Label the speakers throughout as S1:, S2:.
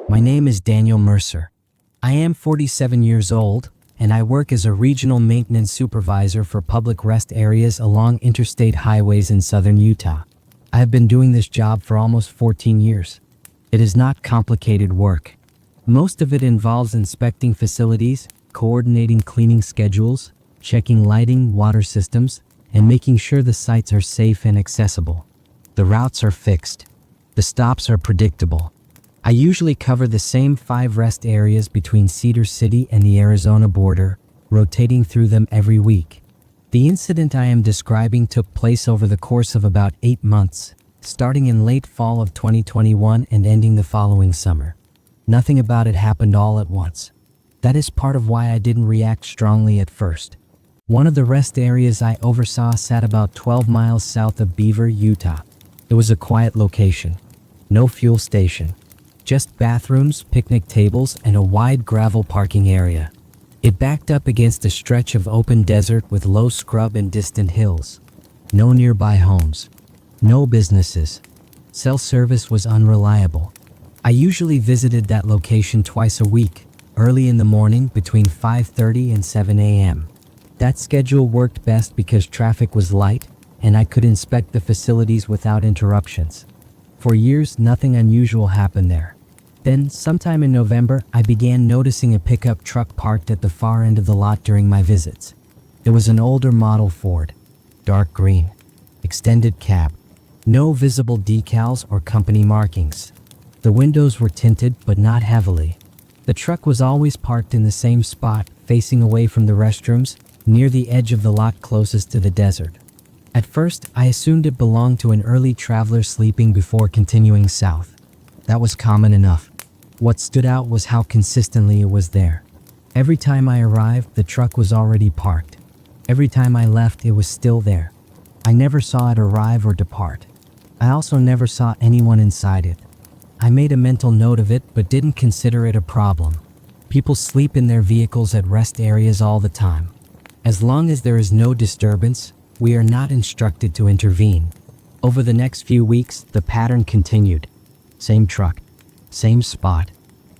S1: My name is Daniel Mercer. I am 47 years old, and I work as a regional maintenance supervisor for public rest areas along interstate highways in southern Utah. I have been doing this job for almost 14 years. It is not complicated work. Most of it involves inspecting facilities, coordinating cleaning schedules, checking lighting, water systems, and making sure the sites are safe and accessible. The routes are fixed. The stops are predictable. I usually cover the same 5 rest areas between Cedar City and the Arizona border, rotating through them every week. The incident I am describing took place over the course of about 8 months, starting in late fall of 2021 and ending the following summer. Nothing about it happened all at once. That is part of why I didn't react strongly at first. One of the rest areas I oversaw sat about 12 miles south of Beaver, Utah. It was a quiet location. No fuel station. Just bathrooms, picnic tables, and a wide gravel parking area. It backed up against a stretch of open desert with low scrub and distant hills. No nearby homes. No businesses. Cell service was unreliable. I usually visited that location twice a week, early in the morning between 5:30 and 7 a.m. That schedule worked best because traffic was light and I could inspect the facilities without interruptions. For years, nothing unusual happened there. Then, sometime in November, I began noticing a pickup truck parked at the far end of the lot during my visits. It was an older model Ford, dark green, extended cab, no visible decals or company markings. The windows were tinted, but not heavily. The truck was always parked in the same spot, facing away from the restrooms, near the edge of the lot closest to the desert. At first, I assumed it belonged to an early traveler sleeping before continuing south. That was common enough. What stood out was how consistently it was there. Every time I arrived, the truck was already parked. Every time I left, it was still there. I never saw it arrive or depart. I also never saw anyone inside it. I made a mental note of it, but didn't consider it a problem. People sleep in their vehicles at rest areas all the time. As long as there is no disturbance, we are not instructed to intervene. Over the next few weeks, the pattern continued. Same truck, same spot,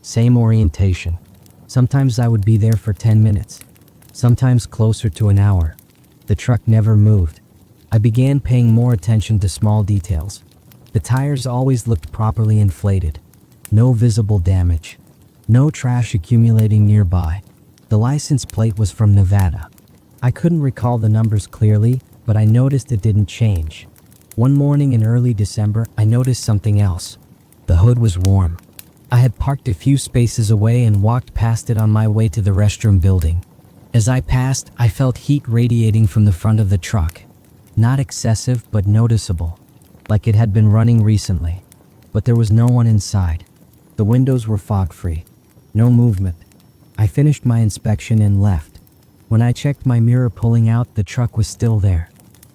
S1: same orientation. Sometimes I would be there for 10 minutes, sometimes closer to an hour. The truck never moved. I began paying more attention to small details. The tires always looked properly inflated. No visible damage. No trash accumulating nearby. The license plate was from Nevada. I couldn't recall the numbers clearly, but I noticed it didn't change. One morning in early December, I noticed something else. The hood was warm. I had parked a few spaces away and walked past it on my way to the restroom building. As I passed, I felt heat radiating from the front of the truck. Not excessive, but noticeable, like it had been running recently. But there was no one inside. The windows were fog-free. No movement. I finished my inspection and left. When I checked my mirror pulling out, the truck was still there.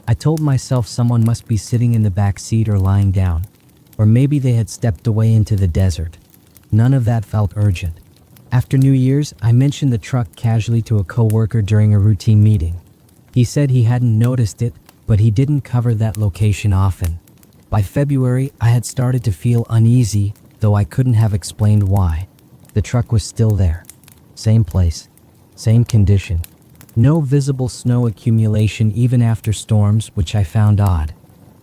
S1: I told myself someone must be sitting in the back seat or lying down. Or maybe they had stepped away into the desert. None of that felt urgent. After New Year's, I mentioned the truck casually to a coworker during a routine meeting. He said he hadn't noticed it, but he didn't cover that location often. By February, I had started to feel uneasy, though I couldn't have explained why. The truck was still there. Same place. Same condition. No visible snow accumulation even after storms, which I found odd.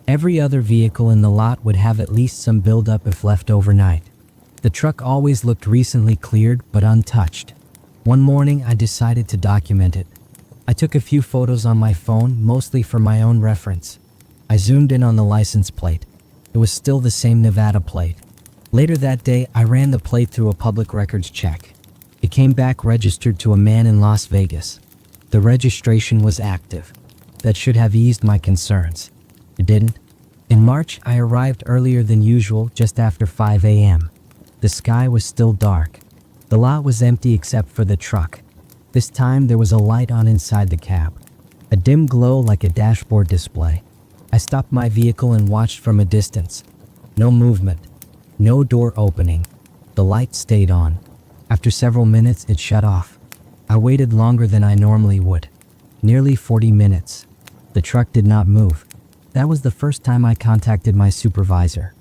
S1: Every other vehicle in the lot would have at least some buildup if left overnight. The truck always looked recently cleared but untouched. One morning, I decided to document it. I took a few photos on my phone, mostly for my own reference. I zoomed in on the license plate. It was still the same Nevada plate. Later that day, I ran the plate through a public records check. It came back registered to a man in Las Vegas. The registration was active. That should have eased my concerns. It didn't. In March, I arrived earlier than usual, just after 5 a.m. The sky was still dark. The lot was empty except for the truck. This time, there was a light on inside the cab. A dim glow like a dashboard display. I stopped my vehicle and watched from a distance. No movement. No door opening. The light stayed on. After several minutes, it shut off. I waited longer than I normally would. Nearly 40 minutes. The truck did not move. That was the first time I contacted my supervisor.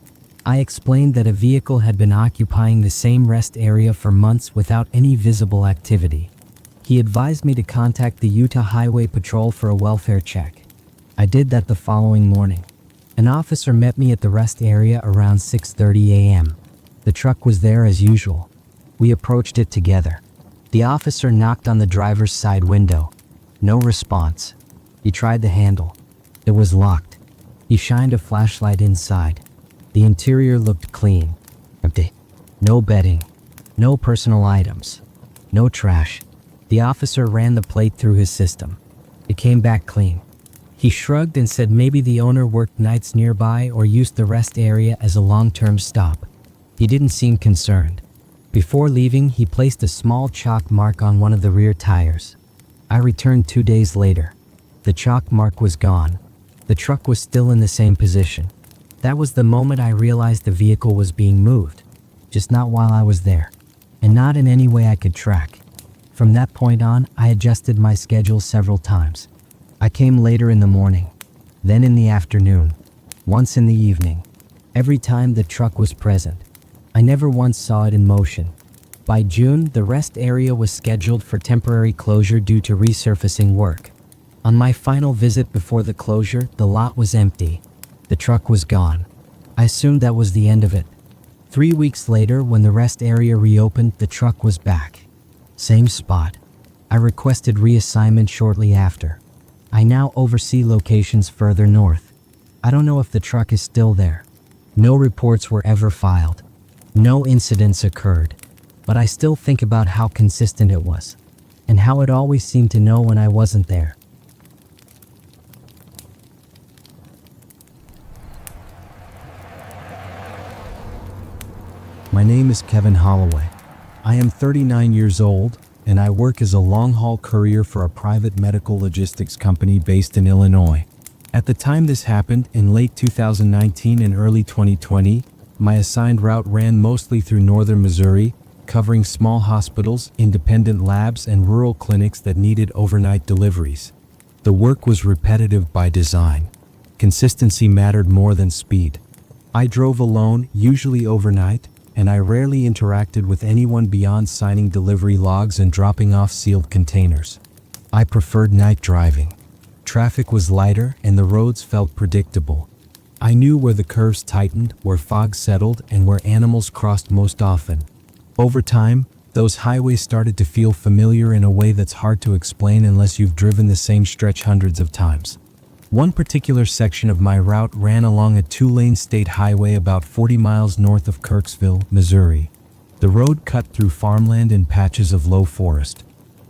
S1: I explained that a vehicle had been occupying the same rest area for months without any visible activity. He advised me to contact the Utah Highway Patrol for a welfare check. I did that the following morning. An officer met me at the rest area around 6:30 a.m. The truck was there as usual. We approached it together. The officer knocked on the driver's side window. No response. He tried the handle. It was locked. He shined a flashlight inside. The interior looked clean. Empty. No bedding. No personal items. No trash. The officer ran the plate through his system. It came back clean. He shrugged and said maybe the owner worked nights nearby or used the rest area as a long-term stop. He didn't seem concerned. Before leaving, he placed a small chalk mark on one of the rear tires. I returned 2 days later. The chalk mark was gone. The truck was still in the same position. That was the moment I realized the vehicle was being moved, just not while I was there, and not in any way I could track. From that point on, I adjusted my schedule several times. I came later in the morning, then in the afternoon, once in the evening. Every time the truck was present. I never once saw it in motion. By June, the rest area was scheduled for temporary closure due to resurfacing work. On my final visit before the closure, the lot was empty. The truck was gone. I assumed that was the end of it. 3 weeks later, when the rest area reopened, the truck was back. Same spot. I requested reassignment shortly after. I now oversee locations further north. I don't know if the truck is still there. No reports were ever filed. No incidents occurred. But I still think about how consistent it was, and how it always seemed to know when I wasn't there.
S2: My name is Kevin Holloway. I am 39 years old, and I work as a long-haul courier for a private medical logistics company based in Illinois. At the time this happened, in late 2019 and early 2020, my assigned route ran mostly through northern Missouri, covering small hospitals, independent labs, and rural clinics that needed overnight deliveries. The work was repetitive by design. Consistency mattered more than speed. I drove alone, usually overnight, and I rarely interacted with anyone beyond signing delivery logs and dropping off sealed containers. I preferred night driving. Traffic was lighter and the roads felt predictable. I knew where the curves tightened, where fog settled, and where animals crossed most often. Over time, those highways started to feel familiar in a way that's hard to explain unless you've driven the same stretch hundreds of times. One particular section of my route ran along a 2-lane state highway about 40 miles north of Kirksville, Missouri. The road cut through farmland and patches of low forest.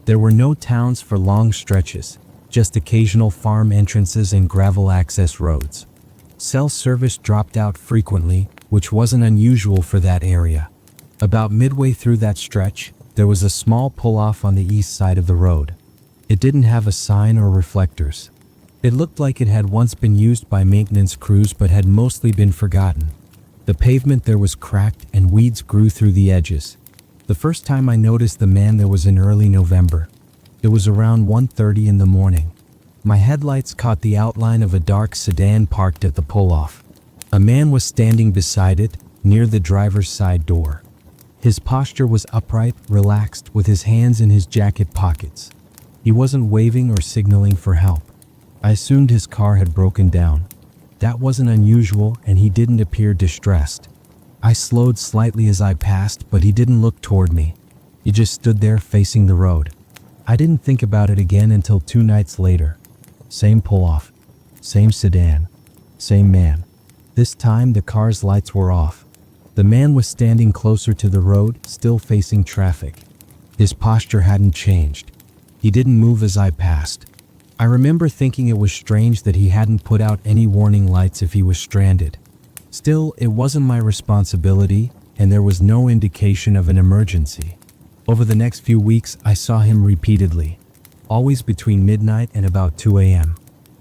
S2: There were no towns for long stretches, just occasional farm entrances and gravel access roads. Cell service dropped out frequently, which wasn't unusual for that area. About midway through that stretch, there was a small pull-off on the east side of the road. It didn't have a sign or reflectors. It looked like it had once been used by maintenance crews but had mostly been forgotten. The pavement there was cracked and weeds grew through the edges. The first time I noticed the man there was in early November. It was around 1:30 in the morning. My headlights caught the outline of a dark sedan parked at the pull-off. A man was standing beside it, near the driver's side door. His posture was upright, relaxed, with his hands in his jacket pockets. He wasn't waving or signaling for help. I assumed his car had broken down. That wasn't unusual, and he didn't appear distressed. I slowed slightly as I passed, but he didn't look toward me. He just stood there facing the road. I didn't think about it again until 2 nights later. Same pull-off, same sedan, same man. This time the car's lights were off. The man was standing closer to the road, still facing traffic. His posture hadn't changed. He didn't move as I passed. I remember thinking it was strange that he hadn't put out any warning lights if he was stranded. Still, it wasn't my responsibility, and there was no indication of an emergency. Over the next few weeks, I saw him repeatedly, always between midnight and about 2 a.m.,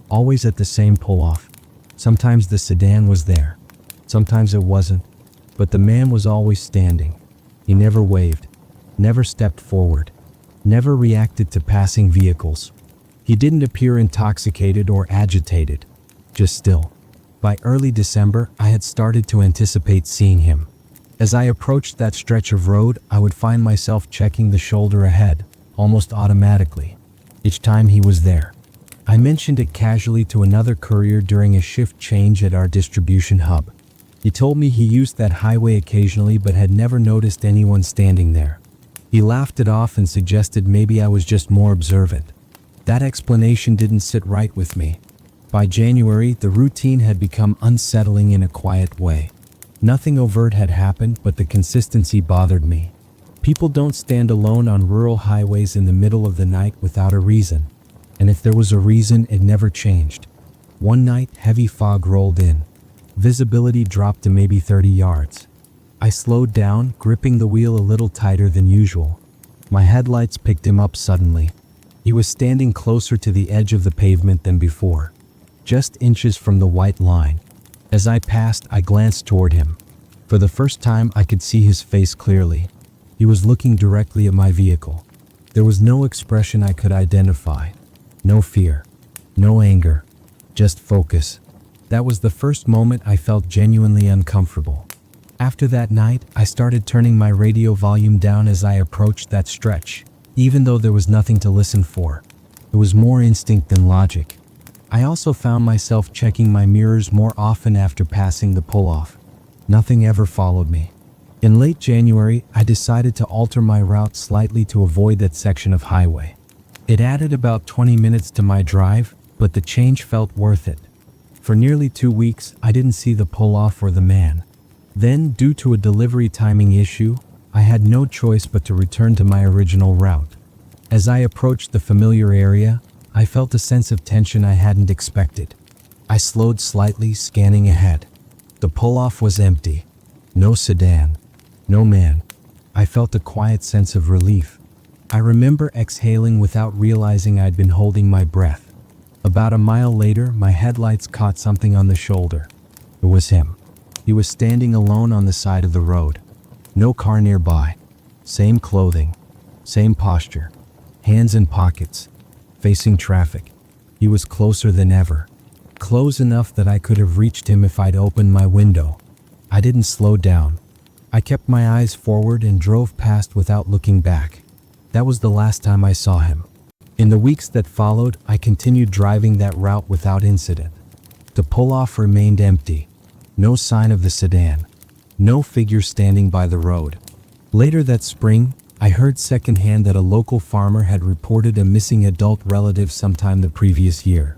S2: always at the same pull-off. Sometimes the sedan was there, sometimes it wasn't, but the man was always standing. He never waved, never stepped forward, never reacted to passing vehicles. He didn't appear intoxicated or agitated, just still. By early December, I had started to anticipate seeing him. As I approached that stretch of road, I would find myself checking the shoulder ahead, almost automatically, each time he was there. I mentioned it casually to another courier during a shift change at our distribution hub. He told me he used that highway occasionally but had never noticed anyone standing there. He laughed it off and suggested maybe I was just more observant. That explanation didn't sit right with me. By January, the routine had become unsettling in a quiet way. Nothing overt had happened, but the consistency bothered me. People don't stand alone on rural highways in the middle of the night without a reason. And if there was a reason, it never changed. One night, heavy fog rolled in. Visibility dropped to maybe 30 yards. I slowed down, gripping the wheel a little tighter than usual. My headlights picked him up suddenly. He was standing closer to the edge of the pavement than before, just inches from the white line. As I passed, I glanced toward him. For the first time, I could see his face clearly. He was looking directly at my vehicle. There was no expression I could identify. No fear. No anger. Just focus. That was the first moment I felt genuinely uncomfortable. After that night, I started turning my radio volume down as I approached that stretch, even though there was nothing to listen for. It was more instinct than logic. I also found myself checking my mirrors more often after passing the pull-off. Nothing ever followed me. In late January, I decided to alter my route slightly to avoid that section of highway. It added about 20 minutes to my drive, but the change felt worth it. For nearly 2 weeks, I didn't see the pull-off or the man. Then, due to a delivery timing issue, I had no choice but to return to my original route. As I approached the familiar area, I felt a sense of tension I hadn't expected. I slowed slightly, scanning ahead. The pull-off was empty. No sedan. No man. I felt a quiet sense of relief. I remember exhaling without realizing I'd been holding my breath. About a mile later, my headlights caught something on the shoulder. It was him. He was standing alone on the side of the road. No car nearby. Same clothing. Same posture. Hands in pockets. Facing traffic. He was closer than ever. Close enough that I could have reached him if I'd opened my window. I didn't slow down. I kept my eyes forward and drove past without looking back. That was the last time I saw him. In the weeks that followed, I continued driving that route without incident. The pull-off remained empty. No sign of the sedan. No figure standing by the road. Later that spring, I heard secondhand that a local farmer had reported a missing adult relative sometime the previous year.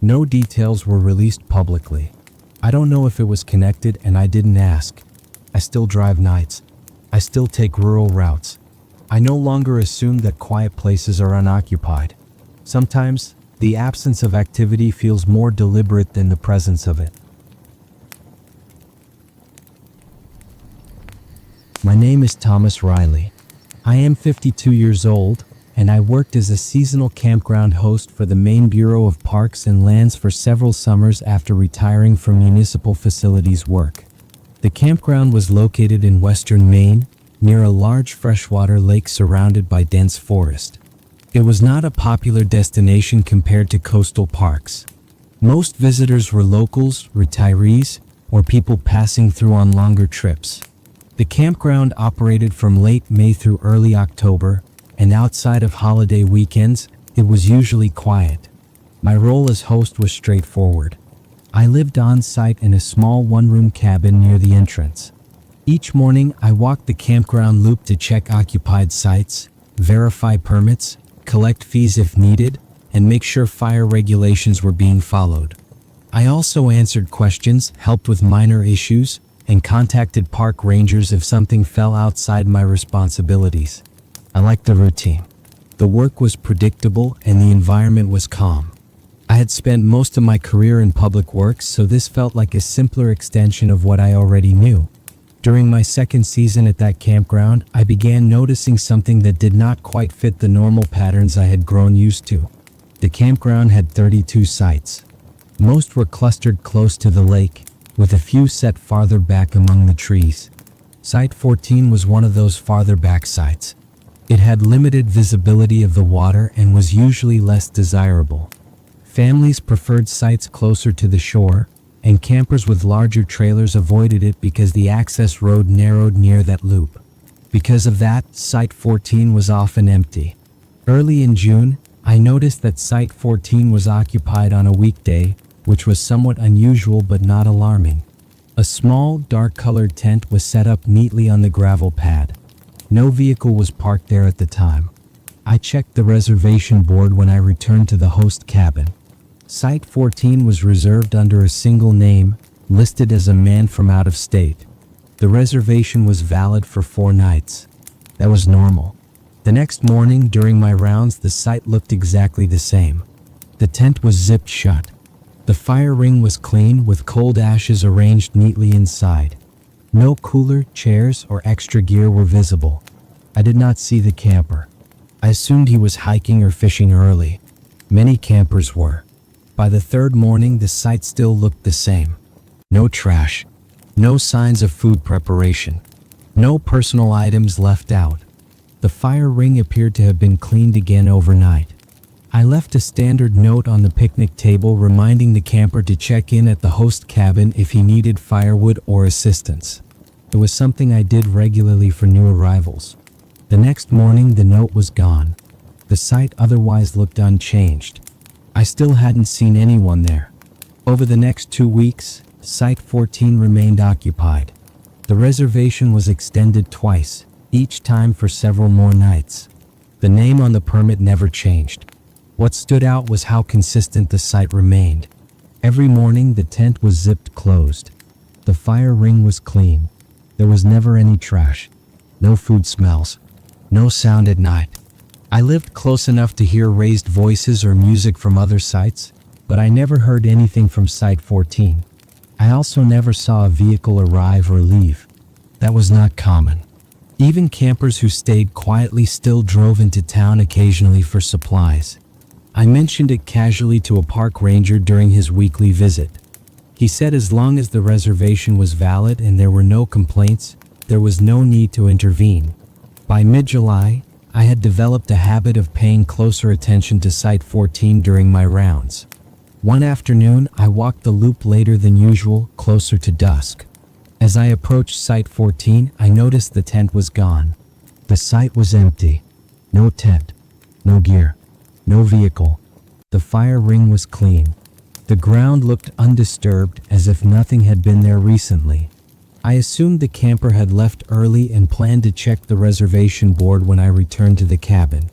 S2: No details were released publicly. I don't know if it was connected, and I didn't ask. I still drive nights. I still take rural routes. I no longer assume that quiet places are unoccupied. Sometimes, the absence of activity feels more deliberate than the presence of it. My name is Thomas Riley. I am 52 years old, and I worked as a seasonal campground host for the Maine Bureau of Parks and Lands for several summers after retiring from municipal facilities work. The campground was located in western Maine, near a large freshwater lake surrounded by dense forest. It was not a popular destination compared to coastal parks. Most visitors were locals, retirees, or people passing through on longer trips. The campground operated from late May through early October, and outside of holiday weekends, it was usually quiet. My role as host was straightforward. I lived on site in a small one-room cabin near the entrance. Each morning, I walked the campground loop to check occupied sites, verify permits, collect fees if needed, and make sure fire regulations were being followed. I also answered questions, helped with minor issues, and contacted park rangers if something fell outside my responsibilities. I liked the routine. The work was predictable and the environment was calm. I had spent most of my career in public works, so this felt like a simpler extension of what I already knew. During my second season at that campground, I began noticing something that did not quite fit the normal patterns I had grown used to. The campground had 32 sites. Most were clustered close to the lake, with a few set farther back among the trees. Site 14 was one of those farther back sites. It had limited visibility of the water and was usually less desirable. Families preferred sites closer to the shore, and campers with larger trailers avoided it because the access road narrowed near that loop. Because of that, Site 14 was often empty. Early in June, I noticed that Site 14 was occupied on a weekday, which was somewhat unusual but not alarming. A small, dark-colored tent was set up neatly on the gravel pad. No vehicle was parked there at the time. I checked the reservation board when I returned to the host cabin. Site 14 was reserved under a single name, listed as a man from out of state. The reservation was valid for 4 nights. That was normal. The next morning, during my rounds, the site looked exactly the same. The tent was zipped shut. The fire ring was clean, with cold ashes arranged neatly inside. No cooler, chairs, or extra gear were visible. I did not see the camper. I assumed he was hiking or fishing early. Many campers were. By the 3rd morning, the site still looked the same. No trash. No signs of food preparation. No personal items left out. The fire ring appeared to have been cleaned again overnight. I left a standard note on the picnic table reminding the camper to check in at the host cabin if he needed firewood or assistance. It was something I did regularly for new arrivals. The next morning, the note was gone. The site otherwise looked unchanged. I still hadn't seen anyone there. Over the next 2 weeks, Site 14 remained occupied. The reservation was extended twice, each time for several more nights. The name on the permit never changed. What stood out was how consistent the site remained. Every morning, the tent was zipped closed. The fire ring was clean. There was never any trash. No food smells. No sound at night. I lived close enough to hear raised voices or music from other sites, but I never heard anything from Site 14. I also never saw a vehicle arrive or leave. That was not common. Even campers who stayed quietly still drove into town occasionally for supplies. I mentioned it casually to a park ranger during his weekly visit. He said as long as the reservation was valid and there were no complaints, there was no need to intervene. By mid-July, I had developed a habit of paying closer attention to Site 14 during my rounds. One afternoon, I walked the loop later than usual, closer to dusk. As I approached Site 14, I noticed the tent was gone. The site was empty. No tent. No gear. No vehicle. The fire ring was clean. The ground looked undisturbed, as if nothing had been there recently. I assumed the camper had left early and planned to check the reservation board when I returned to the cabin.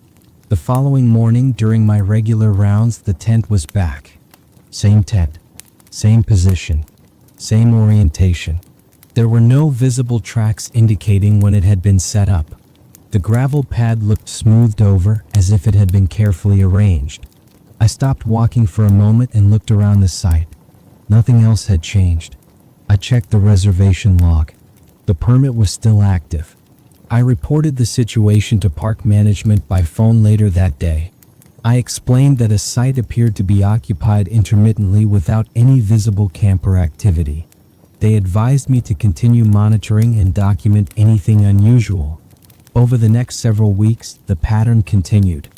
S2: The following morning, during my regular rounds, the tent was back. Same tent. Same position. Same orientation. There were no visible tracks indicating when it had been set up. The gravel pad looked smoothed over, as if it had been carefully arranged. I stopped walking for a moment and looked around the site. Nothing else had changed. I checked the reservation log. The permit was still active. I reported the situation to park management by phone later that day. I explained that a site appeared to be occupied intermittently without any visible camper activity. They advised me to continue monitoring and document anything unusual. Over the next several weeks, the pattern continued.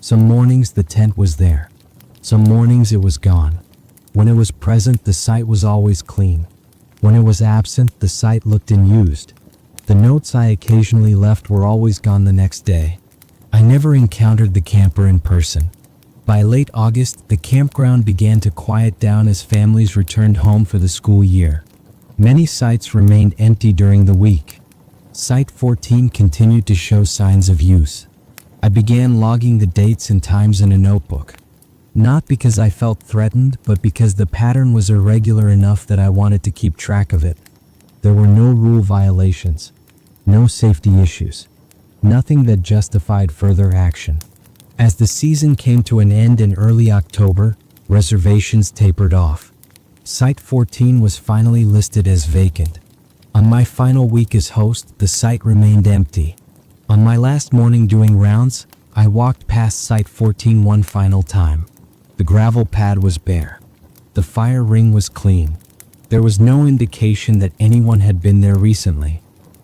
S2: Some mornings the tent was there. Some mornings it was gone. When it was present, the site was always clean. When it was absent, the site looked unused. The notes I occasionally left were always gone the next day. I never encountered the camper in person. By late August, the campground began to quiet down as families returned home for the school year. Many sites remained empty during the week. Site 14 continued to show signs of use. I began logging the dates and times in a notebook. Not because I felt threatened, but because the pattern was irregular enough that I wanted to keep track of it. There were no rule violations, no safety issues, nothing that justified further action. As the season came to an end in early October, reservations tapered off. Site 14 was finally listed as vacant. On my final week as host, the site remained empty. On my last morning doing rounds, I walked past Site 14 one final time. The gravel pad was bare. The fire ring was clean. There was no indication that anyone had been there recently.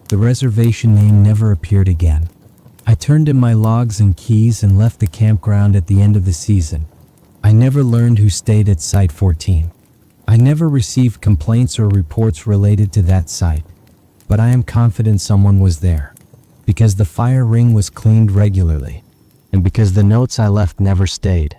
S2: The reservation name never appeared again. I turned in my logs and keys and left the campground at the end of the season. I never learned who stayed at Site 14. I never received complaints or reports related to that site, but I am confident someone was there, because the fire ring was cleaned regularly, and because the notes I left never stayed.